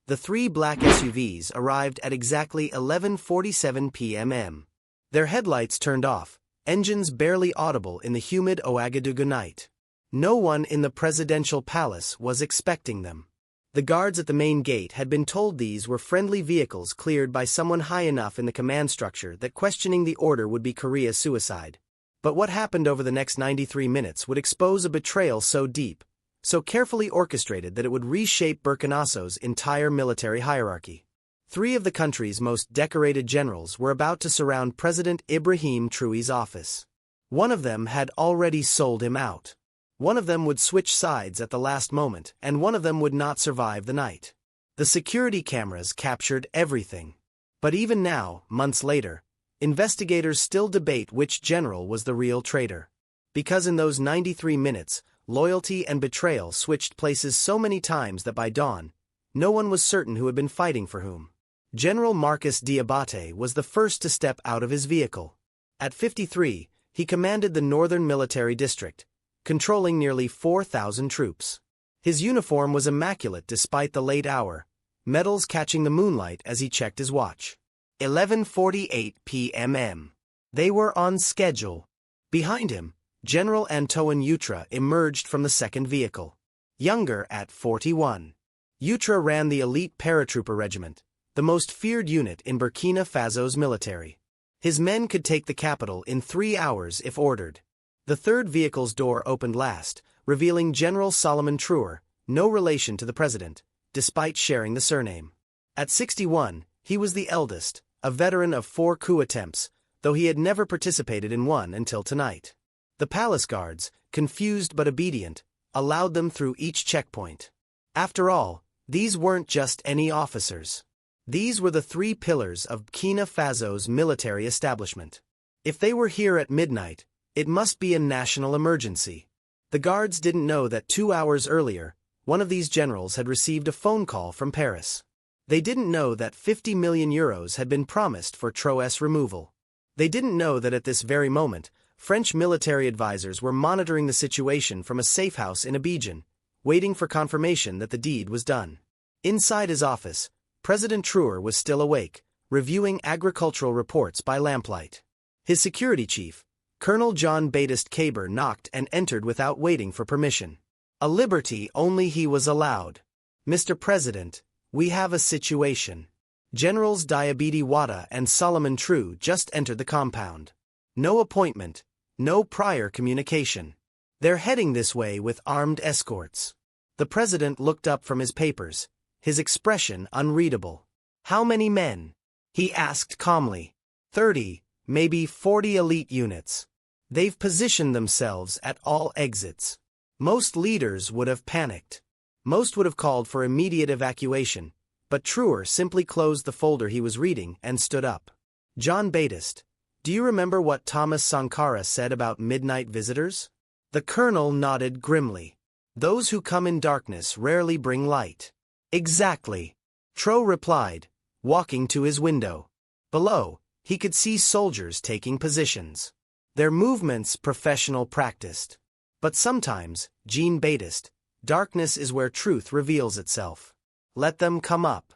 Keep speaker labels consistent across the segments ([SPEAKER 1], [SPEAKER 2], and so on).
[SPEAKER 1] The three black SUVs arrived at exactly 11:47 p.m. Their headlights turned off, engines barely audible in the humid Ouagadougou night. No one in the presidential palace was expecting them. The guards at the main gate had been told these were friendly vehicles cleared by someone high enough in the command structure that questioning the order would be Korea suicide. But what happened over the next 93 minutes would expose a betrayal so deep, so carefully orchestrated that it would reshape Burkina Faso's entire military hierarchy. Three of the country's most decorated generals were about to surround President Ibrahim Traoré's office. One of them had already sold him out. One of them would switch sides at the last moment, and one of them would not survive the night. The security cameras captured everything. But even now, months later, investigators still debate which general was the real traitor. Because in those 93 minutes, loyalty and betrayal switched places so many times that by dawn, no one was certain who had been fighting for whom. General Marcus Diabate was the first to step out of his vehicle. At 53, he commanded the Northern Military District, controlling nearly 4,000 troops. His uniform was immaculate despite the late hour, medals catching the moonlight as he checked his watch. 11:48 p.m. They were on schedule. Behind him, General Antoine Outre emerged from the second vehicle. Younger at 41. Outre ran the elite paratrooper regiment, the most feared unit in Burkina Faso's military. His men could take the capital in 3 hours if ordered. The third vehicle's door opened last, revealing General Solomon Traoré, no relation to the president, despite sharing the surname. At 61, he was the eldest, a veteran of 4 coup attempts, though he had never participated in one until tonight. The palace guards, confused but obedient, allowed them through each checkpoint. After all, these weren't just any officers. These were the 3 pillars of Burkina Faso's military establishment. If they were here at midnight, it must be a national emergency. The guards didn't know that 2 hours earlier, one of these generals had received a phone call from Paris. They didn't know that 50 million euros had been promised for Traoré's removal. They didn't know that at this very moment, French military advisors were monitoring the situation from a safe house in Abidjan, waiting for confirmation that the deed was done. Inside his office, President Traoré was still awake, reviewing agricultural reports by lamplight. His security chief, Colonel Jean-Baptiste Caber, knocked and entered without waiting for permission. A liberty only he was allowed. "Mr. President, we have a situation." Generals Diabate Outre and Solomon Traoré just entered the compound. No appointment, no prior communication. They're heading this way with armed escorts. The president looked up from his papers, his expression unreadable. "How many men?" he asked calmly. 30, maybe 40 elite units. They've positioned themselves at all exits. Most leaders would have panicked. Most would have called for immediate evacuation, but Traoré simply closed the folder he was reading and stood up. "Jean-Baptiste, do you remember what Thomas Sankara said about midnight visitors?" The colonel nodded grimly. "Those who come in darkness rarely bring light." "Exactly," Traoré replied, walking to his window. Below, he could see soldiers taking positions. Their movements professional practiced. But sometimes, Jean-Baptiste, darkness is where truth reveals itself. Let them come up.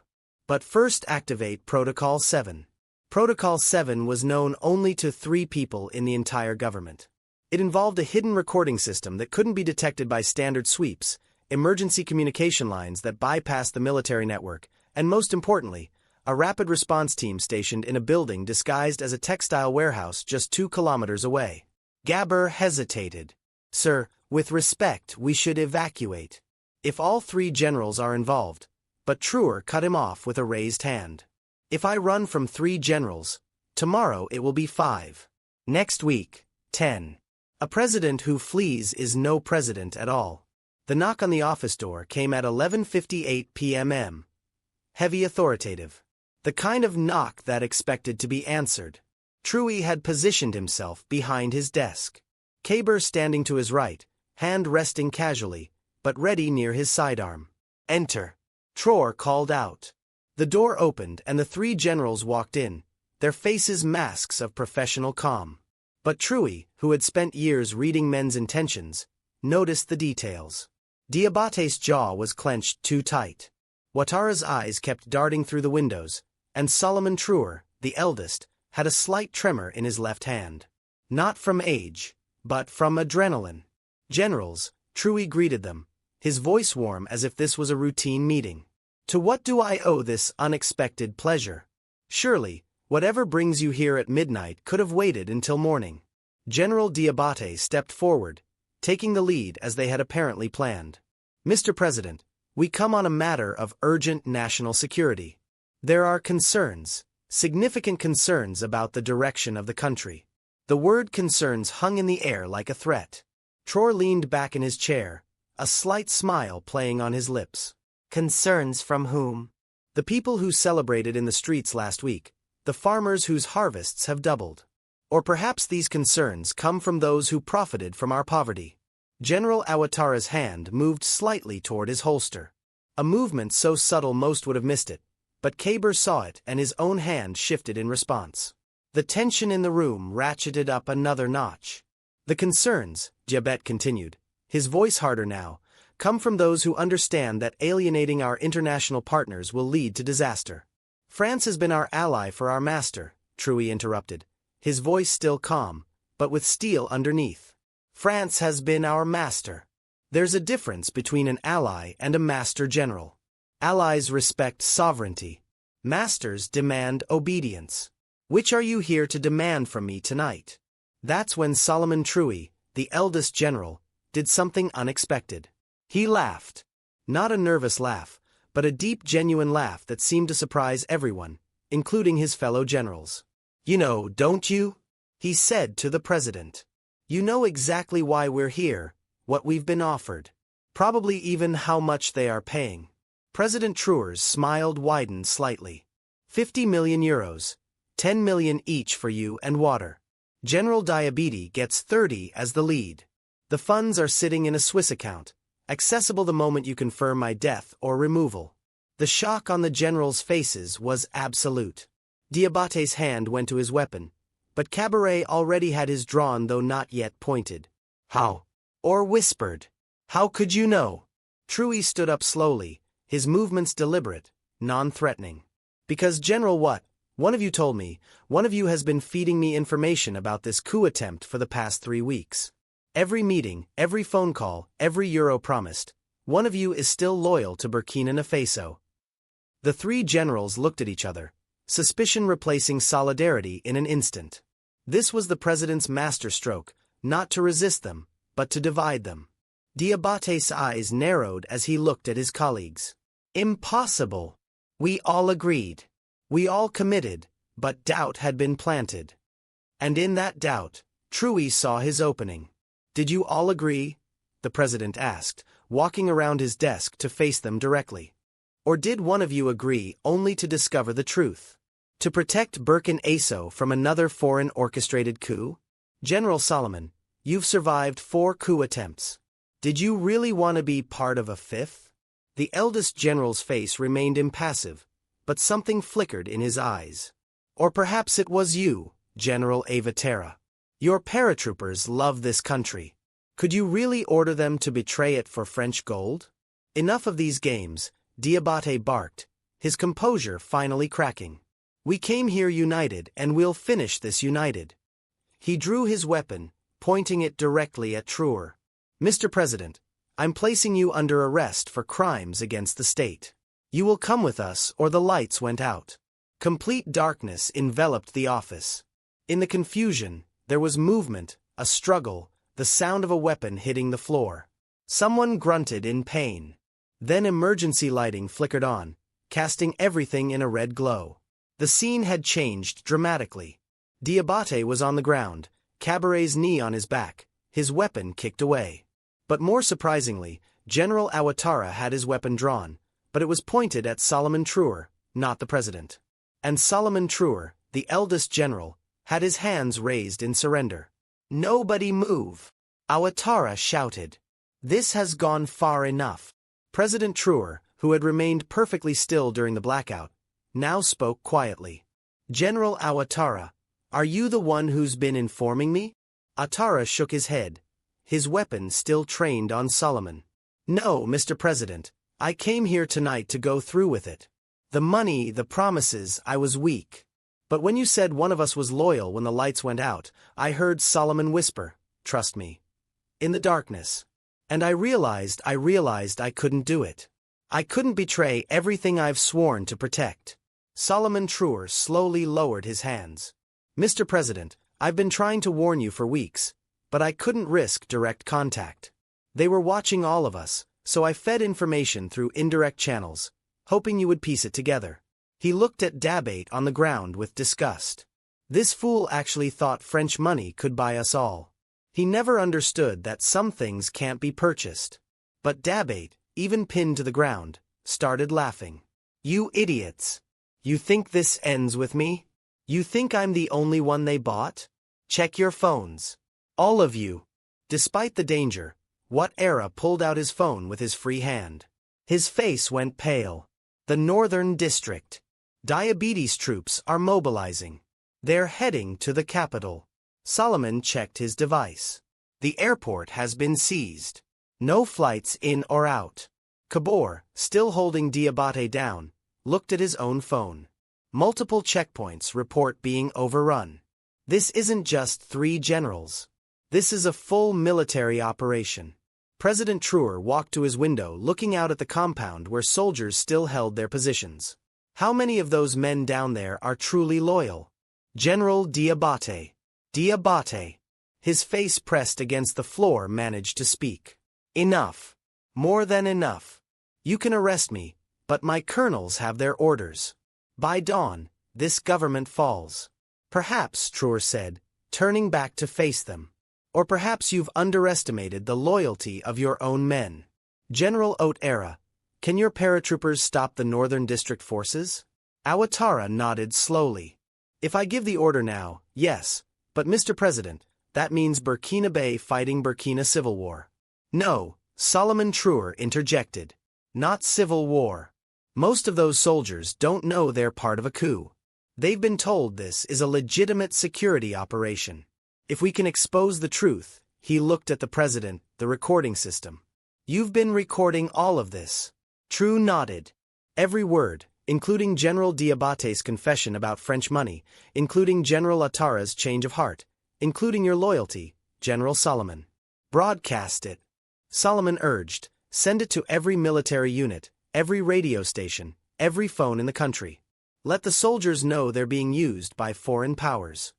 [SPEAKER 1] But first activate Protocol 7. Protocol 7 was known only to 3 people in the entire government. It involved a hidden recording system that couldn't be detected by standard sweeps, emergency communication lines that bypassed the military network, and most importantly, a rapid response team stationed in a building disguised as a textile warehouse just 2 kilometers away. Gaber hesitated. "Sir, with respect, we should evacuate. If all 3 generals are involved," but Traoré cut him off with a raised hand. "If I run from 3 generals, tomorrow it will be 5. Next week, 10. A president who flees is no president at all." The knock on the office door came at 11:58 p.m. Heavy, authoritative. The kind of knock that expected to be answered. Traoré had positioned himself behind his desk. Caber standing to his right, hand resting casually, but ready near his sidearm. "Enter," Traoré called out. The door opened and the 3 generals walked in, their faces masks of professional calm. But Traoré, who had spent years reading men's intentions, noticed the details. Diabate's jaw was clenched too tight. Ouattara's eyes kept darting through the windows, and Solomon Traoré, the eldest, had a slight tremor in his left hand. Not from age, but from adrenaline. "Generals," Traoré greeted them, his voice warm as if this was a routine meeting. "To what do I owe this unexpected pleasure? Surely, whatever brings you here at midnight could have waited until morning." General Diabate stepped forward, taking the lead as they had apparently planned. "Mr. President, we come on a matter of urgent national security. There are concerns, significant concerns about the direction of the country." The word concerns hung in the air like a threat. Traoré leaned back in his chair, a slight smile playing on his lips. "Concerns from whom?" "The people who celebrated in the streets last week, the farmers whose harvests have doubled. Or perhaps these concerns come from those who profited from our poverty." General Ouattara's hand moved slightly toward his holster. A movement so subtle most would have missed it, but Kaber saw it and his own hand shifted in response. The tension in the room ratcheted up another notch. "The concerns," Diabate continued, his voice harder now, "come from those who understand that alienating our international partners will lead to disaster." "France has been our ally for our master," Traoré interrupted, his voice still calm, but with steel underneath. "France has been our master. There's a difference between an ally and a master general. Allies respect sovereignty. Masters demand obedience. Which are you here to demand from me tonight?" That's when Solomon Traoré, the eldest general, did something unexpected. He laughed. Not a nervous laugh, but a deep, genuine laugh that seemed to surprise everyone, including his fellow generals. "You know, don't you?" he said to the president. "You know exactly why we're here, what we've been offered. Probably even how much they are paying." President Traoré's smile widened slightly. 50 million euros, 10 million each for you and water. General Diabate gets 30 as the lead. The funds are sitting in a Swiss account, accessible the moment you confirm my death or removal. The shock on the generals' faces was absolute. Diabate's hand went to his weapon, but Cabaret already had his drawn though not yet pointed. "How?" Or whispered. "How could you know?" Traoré stood up slowly, his movements deliberate, non-threatening. "Because General what? One of you told me, one of you has been feeding me information about this coup attempt for the past 3 weeks. Every meeting, every phone call, every euro promised, one of you is still loyal to Burkina Faso." The three generals looked at each other, suspicion replacing solidarity in an instant. This was the president's masterstroke, not to resist them, but to divide them. Diabate's eyes narrowed as he looked at his colleagues. "Impossible. We all agreed. We all committed, but doubt had been planted." And in that doubt, Traoré saw his opening. "Did you all agree?" the president asked, walking around his desk to face them directly. "Or did one of you agree only to discover the truth? To protect Burkina Faso from another foreign orchestrated coup? General Solomon, you've survived 4 coup attempts. Did you really want to be part of a 5th? The eldest general's face remained impassive, but something flickered in his eyes. "Or perhaps it was you, General Ibrahimtarore. Your paratroopers love this country. Could you really order them to betray it for French gold?" "Enough of these games," Diabate barked, his composure finally cracking. "We came here united and we'll finish this united." He drew his weapon, pointing it directly at Traoré. "Mr. President, I'm placing you under arrest for crimes against the state. You will come with us or the lights went out." Complete darkness enveloped the office. In the confusion, there was movement, a struggle, the sound of a weapon hitting the floor. Someone grunted in pain. Then emergency lighting flickered on, casting everything in a red glow. The scene had changed dramatically. Diabate was on the ground, Cabaret's knee on his back, his weapon kicked away. But more surprisingly, General Ouattara had his weapon drawn, but it was pointed at Solomon Traoré, not the president. And Solomon Traoré, the eldest general, had his hands raised in surrender. "Nobody move!" Ouattara shouted. "This has gone far enough." President Traoré, who had remained perfectly still during the blackout, now spoke quietly. "General Ouattara, are you the one who's been informing me?" Ouattara shook his head, his weapon still trained on Solomon. "No, Mr. President, I came here tonight to go through with it. The money, the promises, I was weak. But when you said one of us was loyal when the lights went out, I heard Solomon whisper, "Trust me." In the darkness. And I realized I couldn't do it. I couldn't betray everything I've sworn to protect. Solomon Traoré slowly lowered his hands. Mr. President, I've been trying to warn you for weeks, but I couldn't risk direct contact. They were watching all of us, so I fed information through indirect channels, hoping you would piece it together. He looked at Dabate on the ground with disgust. This fool actually thought French money could buy us all. He never understood that some things can't be purchased. But Dabate, even pinned to the ground, started laughing. You idiots! You think this ends with me? You think I'm the only one they bought? Check your phones. All of you. Despite the danger, Ouattara pulled out his phone with his free hand. His face went pale. The Northern District. Diabetes troops are mobilizing. They're heading to the capital. Solomon checked his device. The airport has been seized. No flights in or out. Kabor, still holding Diabate down, looked at his own phone. Multiple checkpoints report being overrun. This isn't just 3 generals. This is a full military operation. President Traoré walked to his window looking out at the compound where soldiers still held their positions. How many of those men down there are truly loyal? General Diabate. Diabate. His face pressed against the floor, managed to speak. Enough. More than enough. You can arrest me, but my colonels have their orders. By dawn, this government falls. Perhaps, Traoré said, turning back to face them. Or perhaps you've underestimated the loyalty of your own men. General Ouattara, can your paratroopers stop the Northern District forces? Ouattara nodded slowly. If I give the order now, yes, but Mr. President, that means Burkina fighting Burkina civil war. No, Solomon Traoré interjected. Not civil war. Most of those soldiers don't know they're part of a coup. They've been told this is a legitimate security operation. If we can expose the truth, he looked at the president, the recording system. You've been recording all of this. Traoré nodded. Every word, including General Diabate's confession about French money, including General Ouattara's change of heart, including your loyalty, General Solomon. Broadcast it. Solomon urged, send it to every military unit, every radio station, every phone in the country. Let the soldiers know they're being used by foreign powers.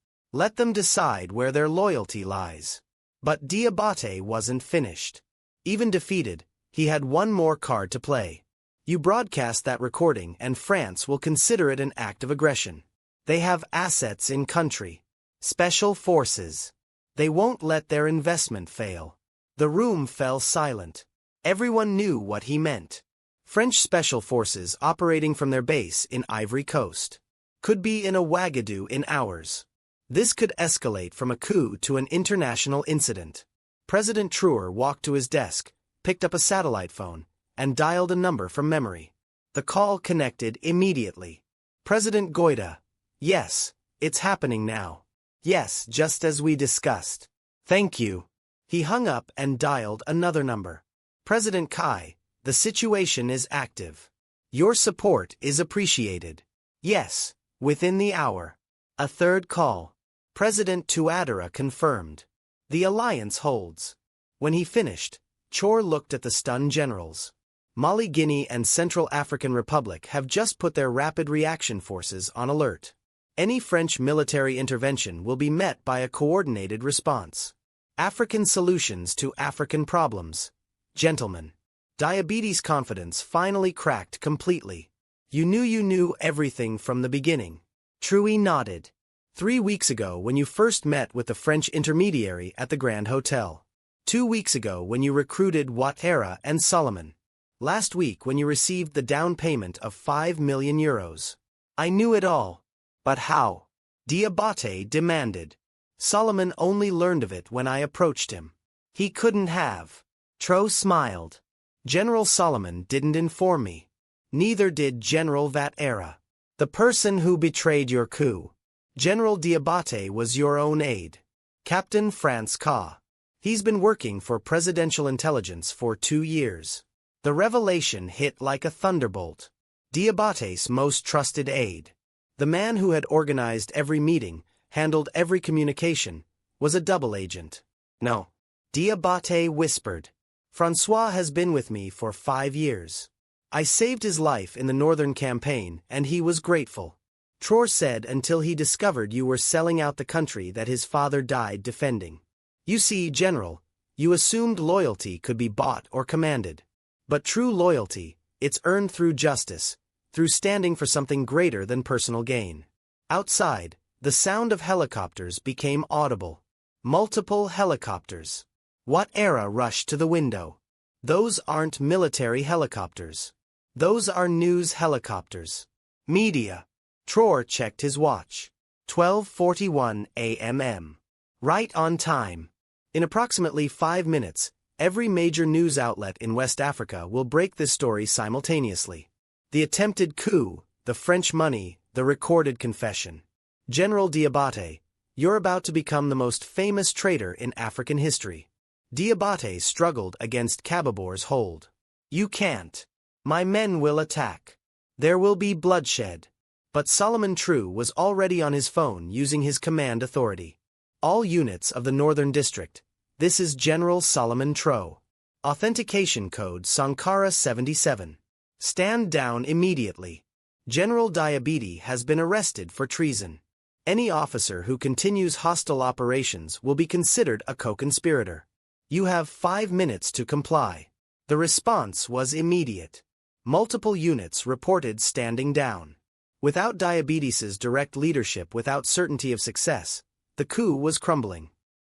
[SPEAKER 1] Let them decide where their loyalty lies. But Diabate wasn't finished. Even defeated, he had one more card to play. You broadcast that recording and France will consider it an act of aggression. They have assets in country. Special forces. They won't let their investment fail. The room fell silent. Everyone knew what he meant. French special forces operating from their base in Ivory Coast. Could be in Ouagadougou in hours. This could escalate from a coup to an international incident. President Traoré walked to his desk, picked up a satellite phone, and dialed a number from memory. The call connected immediately. President Goïta. Yes, it's happening now. Yes, just as we discussed. Thank you. He hung up and dialed another number. President Kai, the situation is active. Your support is appreciated. Yes, within the hour. A third call. President Ouattara confirmed. The alliance holds. When he finished, Traoré looked at the stunned generals. Mali, Guinea, and Central African Republic have just put their rapid reaction forces on alert. Any French military intervention will be met by a coordinated response. African solutions to African problems. Gentlemen. Diabetes confidence finally cracked completely. You knew everything from the beginning. Traoré nodded. 3 weeks ago when you first met with the French intermediary at the Grand Hotel. 2 weeks ago when you recruited Ouattara and Solomon. Last week when you received the down payment of 5 million euros. I knew it all. But how? Diabate demanded. Solomon only learned of it when I approached him. He couldn't have. Traoré smiled. General Solomon didn't inform me. Neither did General Ouattara. The person who betrayed your coup. General Diabate was your own aide. Captain France Ka. He's been working for presidential intelligence for 2 years. The revelation hit like a thunderbolt. Diabate's most trusted aide, the man who had organized every meeting, handled every communication, was a double agent. No. Diabate whispered. Francois has been with me for 5 years. I saved his life in the Northern Campaign, and he was grateful. Traoré said until he discovered you were selling out the country that his father died defending. You see, General, you assumed loyalty could be bought or commanded. But true loyalty, it's earned through justice, through standing for something greater than personal gain. Outside, the sound of helicopters became audible. Multiple helicopters. What era rushed to the window? Those aren't military helicopters. Those are news helicopters. Media. Traoré checked his watch. 12:41 a.m. Right on time. In approximately 5 minutes, every major news outlet in West Africa will break this story simultaneously. The attempted coup, the French money, the recorded confession. General Diabate, you're about to become the most famous traitor in African history. Diabate struggled against Kababor's hold. You can't. My men will attack. There will be bloodshed. But Solomon True was already on his phone using his command authority. All units of the Northern District. This is General Solomon Traoré. Authentication code Sankara 77. Stand down immediately. General Diabete has been arrested for treason. Any officer who continues hostile operations will be considered a co-conspirator. You have 5 minutes to comply. The response was immediate. Multiple units reported standing down. Without Diabetes's direct leadership, without certainty of success, the coup was crumbling.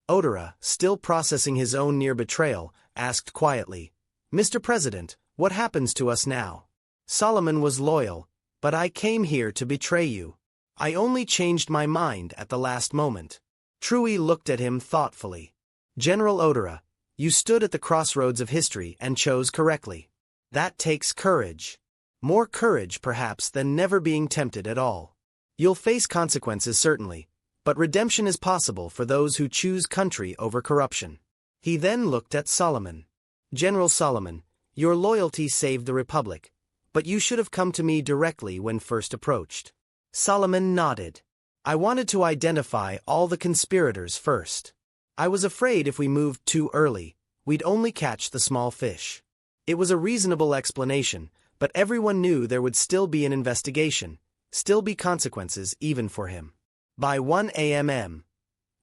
[SPEAKER 1] Odera, still processing his own near betrayal, asked quietly, Mr. President, what happens to us now? Solomon was loyal, but I came here to betray you. I only changed my mind at the last moment. Traoré looked at him thoughtfully. General Odera, you stood at the crossroads of history and chose correctly. That takes courage. More courage, perhaps, than never being tempted at all. You'll face consequences certainly, but redemption is possible for those who choose country over corruption. He then looked at Solomon. General Solomon, your loyalty saved the Republic, but you should have come to me directly when first approached. Solomon nodded. I wanted to identify all the conspirators first. I was afraid if we moved too early, we'd only catch the small fish. It was a reasonable explanation, but everyone knew there would still be an investigation, still be consequences even for him. By 1 a.m.,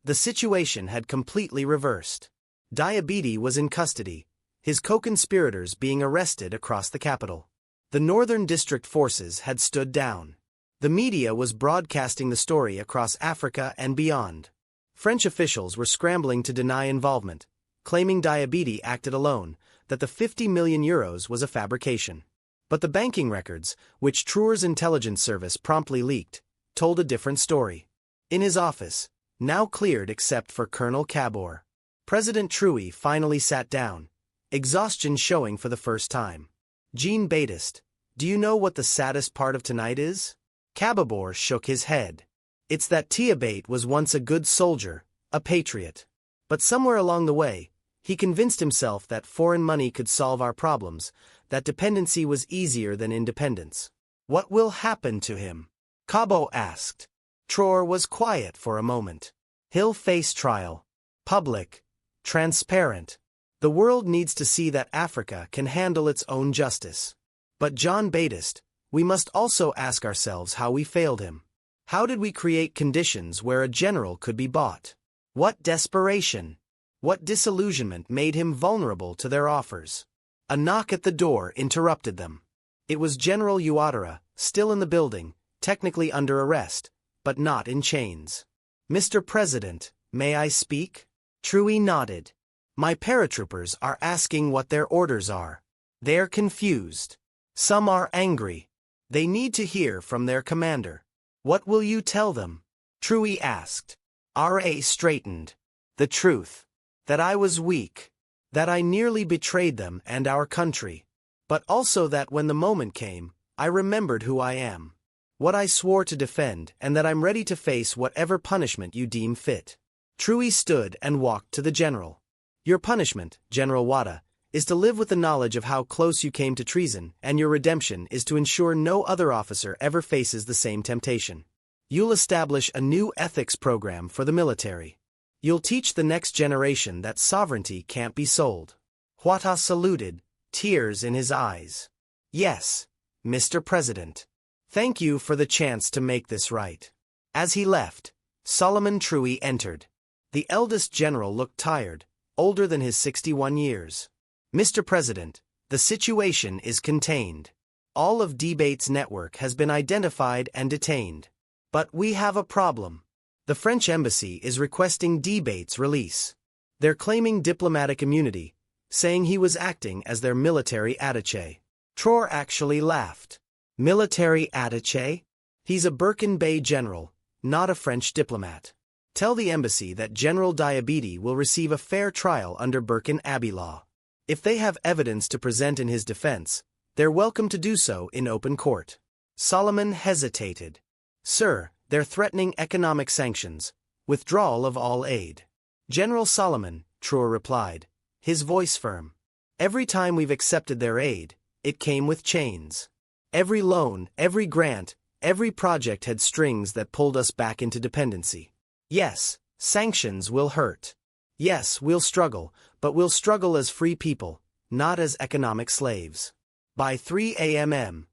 [SPEAKER 1] the situation had completely reversed. Diabete was in custody, his co-conspirators being arrested across the capital. The Northern District forces had stood down. The media was broadcasting the story across Africa and beyond. French officials were scrambling to deny involvement, claiming Diabete acted alone, that the 50 million euros was a fabrication. But the banking records, which Traoré's intelligence service promptly leaked, told a different story. In his office, now cleared except for Colonel Kabor, President Traoré finally sat down, exhaustion showing for the first time. Jean-Baptiste, do you know what the saddest part of tonight is? Kabor shook his head. It's that Diabate was once a good soldier, a patriot. But somewhere along the way, he convinced himself that foreign money could solve our problems, that dependency was easier than independence. What will happen to him? Cabo asked. Traoré was quiet for a moment. He'll face trial. Public. Transparent. The world needs to see that Africa can handle its own justice. But Jean-Baptiste, we must also ask ourselves how we failed him. How did we create conditions where a general could be bought? What desperation? What disillusionment made him vulnerable to their offers? A knock at the door interrupted them. It was General Ouattara, still in the building, technically under arrest, but not in chains. Mr. President, may I speak? Traoré nodded. My paratroopers are asking what their orders are. They're confused. Some are angry. They need to hear from their commander. What will you tell them? Traoré asked. R.A. straightened. The truth. That I was weak. That I nearly betrayed them and our country. But also that when the moment came, I remembered who I am. What I swore to defend, and that I'm ready to face whatever punishment you deem fit. Traoré stood and walked to the general. Your punishment, General Wada, is to live with the knowledge of how close you came to treason, and your redemption is to ensure no other officer ever faces the same temptation. You'll establish a new ethics program for the military. You'll teach the next generation that sovereignty can't be sold. Huata saluted, tears in his eyes. Yes, Mr. President. Thank you for the chance to make this right. As he left, Solomon Traoré entered. The eldest general looked tired, older than his 61 years. Mr. President, the situation is contained. All of Debate's network has been identified and detained. But we have a problem. The French embassy is requesting Debate's release. They're claiming diplomatic immunity, saying he was acting as their military attaché. Traoré actually laughed. Military attaché? He's a Burkina Bay general, not a French diplomat. Tell the embassy that General Diabete will receive a fair trial under Burkina Abbey law. If they have evidence to present in his defense, they're welcome to do so in open court. Solomon hesitated. Sir, they're threatening economic sanctions, withdrawal of all aid. General Solomon, Traoré replied, his voice firm. Every time we've accepted their aid, it came with chains. Every loan, every grant, every project had strings that pulled us back into dependency. Yes, sanctions will hurt. Yes, we'll struggle, but we'll struggle as free people, not as economic slaves. By 3 a.m.,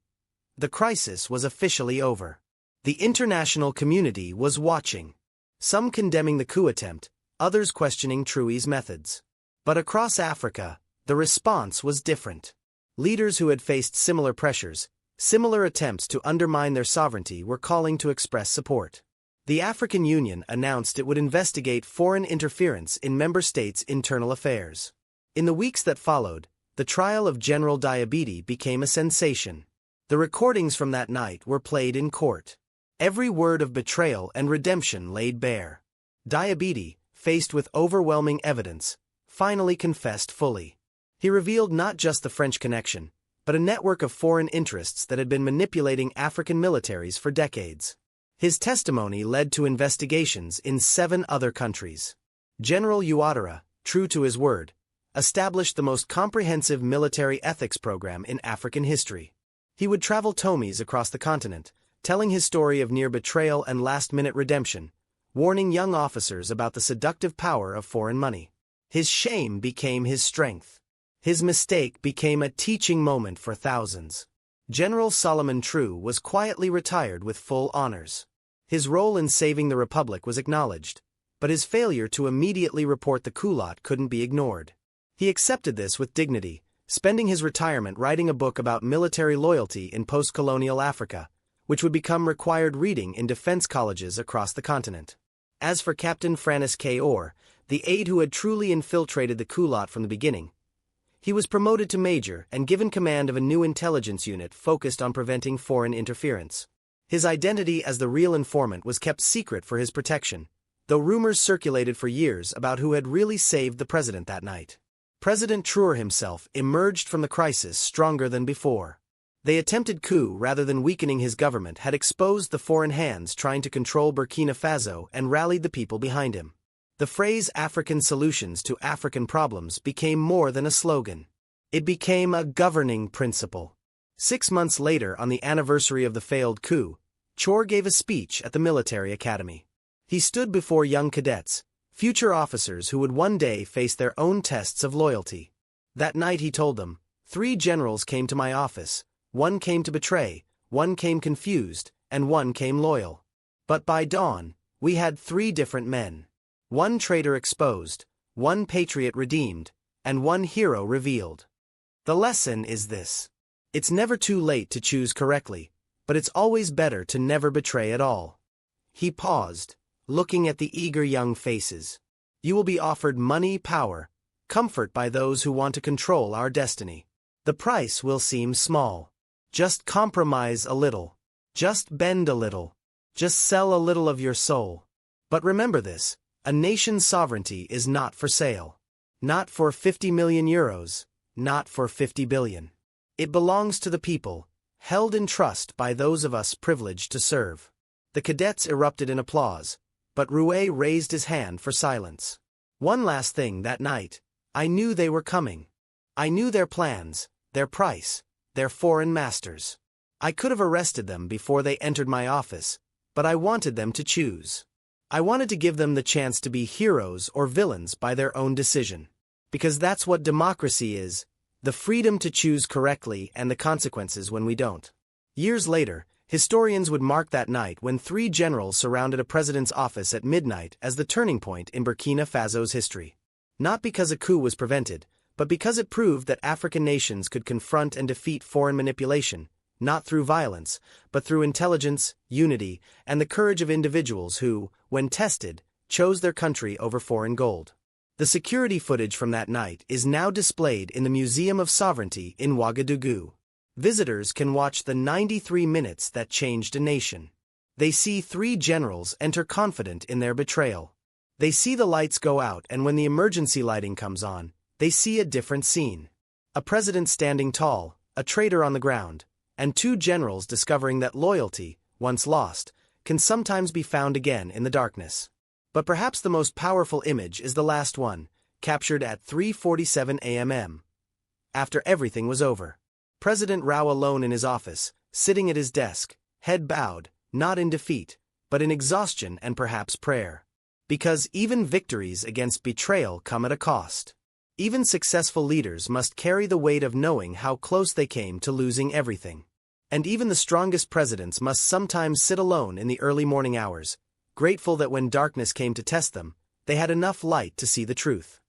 [SPEAKER 1] the crisis was officially over. The international community was watching. Some condemning the coup attempt, others questioning Traoré's methods. But across Africa, the response was different. Leaders who had faced similar pressures, similar attempts to undermine their sovereignty were calling to express support. The African Union announced it would investigate foreign interference in member states' internal affairs. In the weeks that followed, the trial of General Diabete became a sensation. The recordings from that night were played in court. Every word of betrayal and redemption laid bare. Diabete, faced with overwhelming evidence, finally confessed fully. He revealed not just the French connection, but a network of foreign interests that had been manipulating African militaries for decades. His testimony led to investigations in 7 other countries. General Ouattara, true to his word, established the most comprehensive military ethics program in African history. He would travel Tomies across the continent, telling his story of near betrayal and last-minute redemption, warning young officers about the seductive power of foreign money. His shame became his strength. His mistake became a teaching moment for thousands. General Solomon Traoré was quietly retired with full honors. His role in saving the Republic was acknowledged, but his failure to immediately report the coup couldn't be ignored. He accepted this with dignity, spending his retirement writing a book about military loyalty in post-colonial Africa, which would become required reading in defense colleges across the continent. As for Captain Francis Traoré, the aide who had truly infiltrated the coup from the beginning, he was promoted to major and given command of a new intelligence unit focused on preventing foreign interference. His identity as the real informant was kept secret for his protection, though rumors circulated for years about who had really saved the president that night. President Traoré himself emerged from the crisis stronger than before. The attempted coup, rather than weakening his government, had exposed the foreign hands trying to control Burkina Faso and rallied the people behind him. The phrase African solutions to African problems became more than a slogan. It became a governing principle. 6 months later, on the anniversary of the failed coup, Traoré gave a speech at the military academy. He stood before young cadets, future officers who would one day face their own tests of loyalty. That night he told them, 3 generals came to my office, 1 came to betray, 1 came confused, and 1 came loyal. But by dawn, we had 3 different men. 1 traitor exposed, 1 patriot redeemed, and 1 hero revealed. The lesson is this. It's never too late to choose correctly, but it's always better to never betray at all. He paused, looking at the eager young faces. You will be offered money, power, comfort by those who want to control our destiny. The price will seem small. Just compromise a little. Just bend a little. Just sell a little of your soul. But remember this, a nation's sovereignty is not for sale. Not for 50 million euros, not for 50 billion. It belongs to the people, held in trust by those of us privileged to serve. The cadets erupted in applause, but Traoré raised his hand for silence. One last thing that night, I knew they were coming. I knew their plans, their price, their foreign masters. I could have arrested them before they entered my office, but I wanted them to choose. I wanted to give them the chance to be heroes or villains by their own decision. Because that's what democracy is, the freedom to choose correctly and the consequences when we don't. Years later, historians would mark that night when 3 generals surrounded a president's office at midnight as the turning point in Burkina Faso's history. Not because a coup was prevented, but because it proved that African nations could confront and defeat foreign manipulation, not through violence, but through intelligence, unity, and the courage of individuals who, when tested, chose their country over foreign gold. The security footage from that night is now displayed in the Museum of Sovereignty in Ouagadougou. Visitors can watch the 93 minutes that changed a nation. They see 3 generals enter confident in their betrayal. They see the lights go out, and when the emergency lighting comes on, they see a different scene. A president standing tall, a traitor on the ground, and 2 generals discovering that loyalty, once lost, can sometimes be found again in the darkness. But perhaps the most powerful image is the last one, captured at 3:47 a.m. After everything was over. President Rao alone in his office, sitting at his desk, head bowed, not in defeat, but in exhaustion and perhaps prayer. Because even victories against betrayal come at a cost. Even successful leaders must carry the weight of knowing how close they came to losing everything. And even the strongest presidents must sometimes sit alone in the early morning hours, grateful that when darkness came to test them, they had enough light to see the truth.